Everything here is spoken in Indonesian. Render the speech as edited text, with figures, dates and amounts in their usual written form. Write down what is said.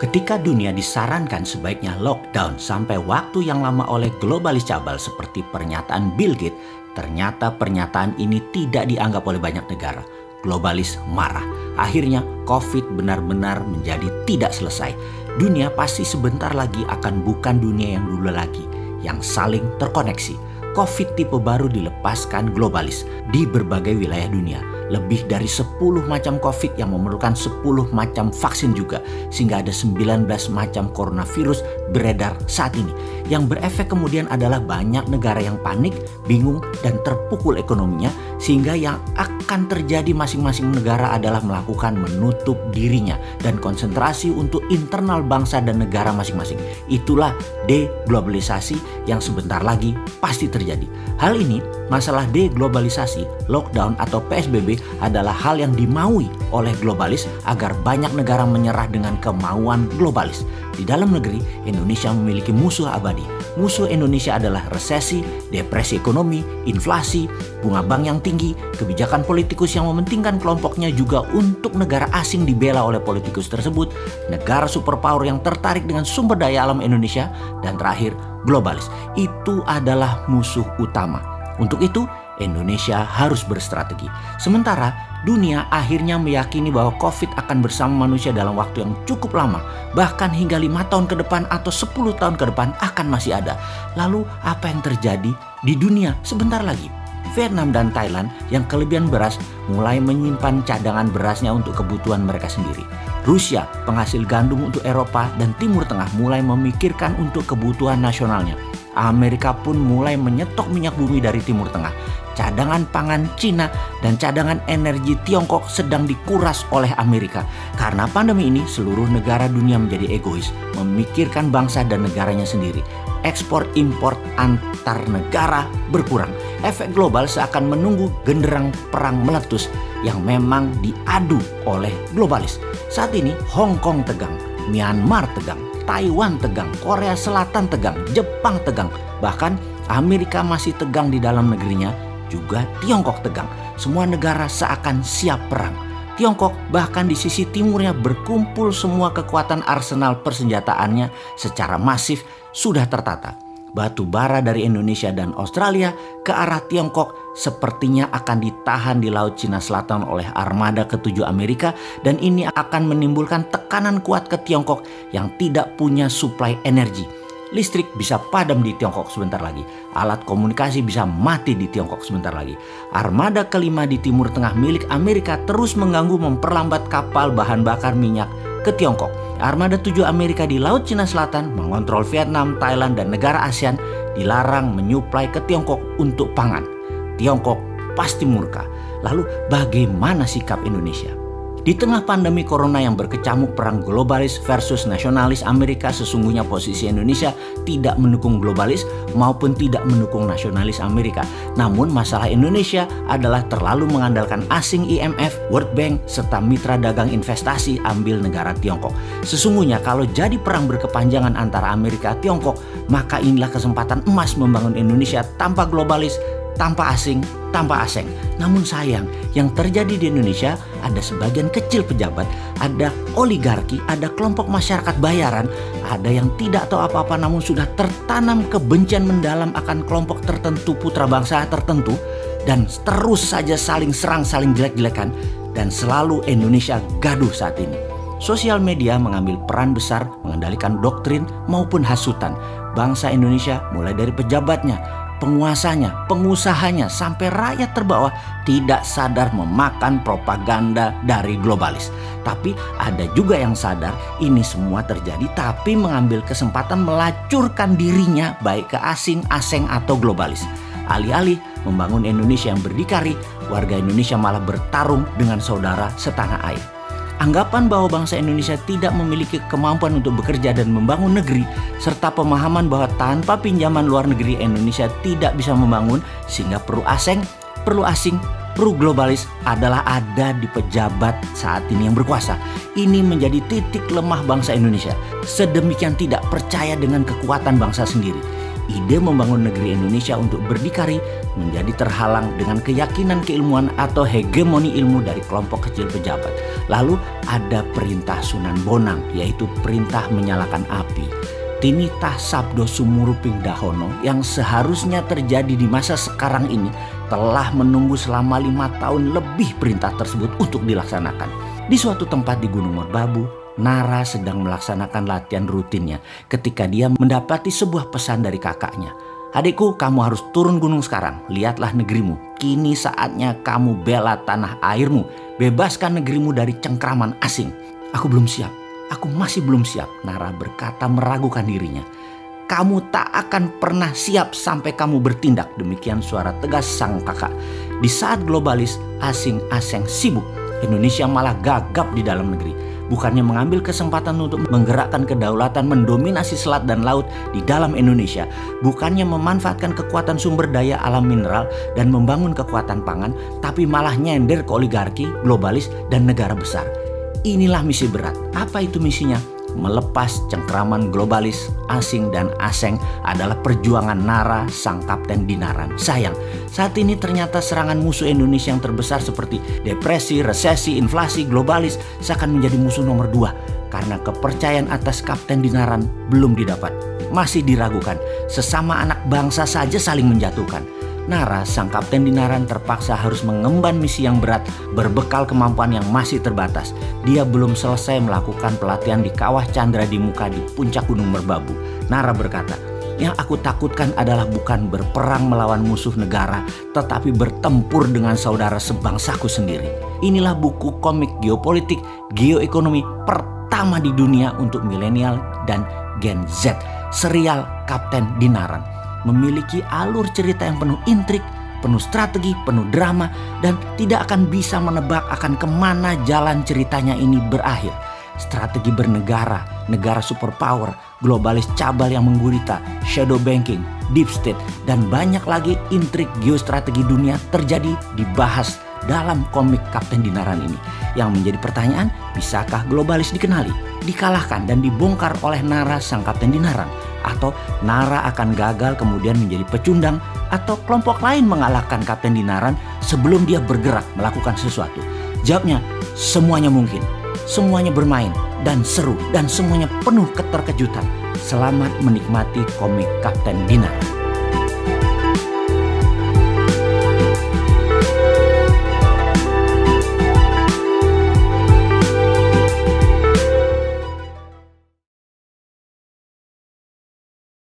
Ketika dunia disarankan sebaiknya lockdown sampai waktu yang lama oleh globalis cabal seperti pernyataan Bill Gates, ternyata pernyataan ini tidak dianggap oleh banyak negara. Globalis marah. Akhirnya COVID benar-benar menjadi tidak selesai. Dunia pasti sebentar lagi akan bukan dunia yang dulu lagi, yang saling terkoneksi. COVID tipe baru dilepaskan globalis di berbagai wilayah dunia. Lebih dari 10 macam COVID yang memerlukan 10 macam vaksin juga. Sehingga ada 19 macam coronavirus beredar saat ini. Yang berefek kemudian adalah banyak negara yang panik, bingung, dan terpukul ekonominya. Sehingga yang akan terjadi masing-masing negara adalah melakukan menutup dirinya dan konsentrasi untuk internal bangsa dan negara masing-masing. Itulah deglobalisasi yang sebentar lagi pasti terjadi. Hal ini, masalah deglobalisasi, lockdown atau PSBB adalah hal yang dimaui oleh globalis agar banyak negara menyerah dengan kemauan globalis. Di dalam negeri, Indonesia memiliki musuh abadi. Musuh Indonesia adalah resesi, depresi ekonomi, inflasi, bunga bank yang tinggi, kebijakan politikus yang mementingkan kelompoknya juga untuk negara asing dibela oleh politikus tersebut, negara superpower yang tertarik dengan sumber daya alam Indonesia, dan terakhir, globalis. Itu adalah musuh utama. Untuk itu, Indonesia harus berstrategi. Sementara dunia akhirnya meyakini bahwa COVID akan bersama manusia dalam waktu yang cukup lama. Bahkan hingga 5 tahun ke depan atau 10 tahun ke depan akan masih ada. Lalu apa yang terjadi di dunia sebentar lagi? Vietnam dan Thailand yang kelebihan beras mulai menyimpan cadangan berasnya untuk kebutuhan mereka sendiri. Rusia, penghasil gandum untuk Eropa dan Timur Tengah mulai memikirkan untuk kebutuhan nasionalnya. Amerika pun mulai menyetok minyak bumi dari Timur Tengah. Cadangan pangan Cina dan cadangan energi Tiongkok sedang dikuras oleh Amerika. Karena pandemi ini, seluruh negara dunia menjadi egois, memikirkan bangsa dan negaranya sendiri. Ekspor-impor antar negara berkurang. Efek global seakan menunggu genderang perang meletus yang memang diadu oleh globalis. Saat ini Hong Kong tegang, Myanmar tegang, Taiwan tegang, Korea Selatan tegang, Jepang tegang. Bahkan Amerika masih tegang di dalam negerinya, juga Tiongkok tegang. Semua negara seakan siap perang. Tiongkok bahkan di sisi timurnya berkumpul semua kekuatan arsenal persenjataannya secara masif sudah tertata. Batu bara dari Indonesia dan Australia ke arah Tiongkok sepertinya akan ditahan di Laut Cina Selatan oleh armada ke-7 Amerika, dan ini akan menimbulkan tekanan kuat ke Tiongkok yang tidak punya suplai energi. Listrik bisa padam di Tiongkok sebentar lagi. Alat komunikasi bisa mati di Tiongkok sebentar lagi. Armada kelima di Timur Tengah milik Amerika terus mengganggu memperlambat kapal bahan bakar minyak ke Tiongkok. Armada 7 Amerika di Laut Cina Selatan mengontrol Vietnam, Thailand, dan negara ASEAN dilarang menyuplai ke Tiongkok untuk pangan. Tiongkok pasti murka. Lalu bagaimana sikap Indonesia? Di tengah pandemi corona yang berkecamuk perang globalis versus nasionalis Amerika, sesungguhnya posisi Indonesia tidak mendukung globalis maupun tidak mendukung nasionalis Amerika. Namun masalah Indonesia adalah terlalu mengandalkan asing IMF, World Bank, serta mitra dagang investasi ambil negara Tiongkok. Sesungguhnya kalau jadi perang berkepanjangan antara Amerika dan Tiongkok, maka inilah kesempatan emas membangun Indonesia tanpa globalis, tanpa asing, tanpa asing. Namun sayang, yang terjadi di Indonesia ada sebagian kecil pejabat, ada oligarki, ada kelompok masyarakat bayaran, ada yang tidak tahu apa-apa namun sudah tertanam kebencian mendalam akan kelompok tertentu, putra bangsa tertentu, dan terus saja saling serang, saling jelek-jelekan, dan selalu Indonesia gaduh saat ini. Sosial media mengambil peran besar mengendalikan doktrin maupun hasutan. Bangsa Indonesia mulai dari pejabatnya, penguasanya, pengusahanya, sampai rakyat terbawah tidak sadar memakan propaganda dari globalis. Tapi ada juga yang sadar ini semua terjadi tapi mengambil kesempatan melacurkan dirinya baik ke asing atau globalis. Alih-alih membangun Indonesia yang berdikari, warga Indonesia malah bertarung dengan saudara setanah air. Anggapan bahwa bangsa Indonesia tidak memiliki kemampuan untuk bekerja dan membangun negeri, serta pemahaman bahwa tanpa pinjaman luar negeri Indonesia tidak bisa membangun, sehingga perlu asing, perlu globalis adalah ada di pejabat saat ini yang berkuasa. Ini menjadi titik lemah bangsa Indonesia. Sedemikian tidak percaya dengan kekuatan bangsa sendiri. ide membangun negeri Indonesia untuk berdikari menjadi terhalang dengan keyakinan keilmuan atau hegemoni ilmu dari kelompok kecil pejabat. Lalu ada perintah Sunan Bonang, yaitu perintah menyalakan api. Tinitah Sabdo Sumuruping Dahono yang seharusnya terjadi di masa sekarang ini telah menunggu selama 5 tahun lebih perintah tersebut untuk dilaksanakan. Di suatu tempat di Gunung Merbabu, Nara sedang melaksanakan latihan rutinnya ketika dia mendapati sebuah pesan dari kakaknya. "Adikku, kamu harus turun gunung sekarang. Lihatlah negerimu. Kini saatnya kamu bela tanah airmu. Bebaskan negerimu dari cengkraman asing." "Aku belum siap. Aku masih belum siap," Nara berkata meragukan dirinya. "Kamu tak akan pernah siap sampai kamu bertindak," demikian suara tegas sang kakak. Di saat globalis asing-asing sibuk, Indonesia malah gagap di dalam negeri. Bukannya mengambil kesempatan untuk menggerakkan kedaulatan mendominasi selat dan laut di dalam Indonesia, bukannya memanfaatkan kekuatan sumber daya alam mineral dan membangun kekuatan pangan, tapi malah nyender ke oligarki, globalis, dan negara besar. Inilah misi berat. Apa itu misinya? Melepas cengkraman globalis, asing, dan aseng adalah perjuangan Nara, sang kapten Dinaran. Sayang, saat ini ternyata serangan musuh Indonesia yang terbesar seperti depresi, resesi, inflasi, globalis seakan menjadi musuh nomor 2 karena kepercayaan atas kapten Dinaran belum didapat. Masih diragukan, sesama anak bangsa saja saling menjatuhkan. Nara, sang kapten Dinaran terpaksa harus mengemban misi yang berat berbekal kemampuan yang masih terbatas. Dia belum selesai melakukan pelatihan di Kawah Chandra di Muka di puncak Gunung Merbabu. Nara berkata, "Yang aku takutkan adalah bukan berperang melawan musuh negara, tetapi bertempur dengan saudara sebangsaku sendiri." Inilah buku komik geopolitik, geoekonomi pertama di dunia untuk milenial dan Gen Z, serial Kapten Dinaran. Memiliki alur cerita yang penuh intrik, penuh strategi, penuh drama, dan tidak akan bisa menebak akan kemana jalan ceritanya ini berakhir. Strategi bernegara, negara superpower, globalis cabal yang menggurita, shadow banking, deep state, dan banyak lagi intrik geostrategi dunia terjadi dibahas dalam komik Kapten Dinaran ini. Yang menjadi pertanyaan, bisakah globalis dikenali, dikalahkan, dan dibongkar oleh Nara, sang Kapten Dinaran? Atau Nara akan gagal kemudian menjadi pecundang, atau kelompok lain mengalahkan Kapten Dinaran sebelum dia bergerak melakukan sesuatu? Jawabnya, semuanya mungkin. Semuanya bermain dan seru dan semuanya penuh keterkejutan. Selamat menikmati komik Kapten Dinaran.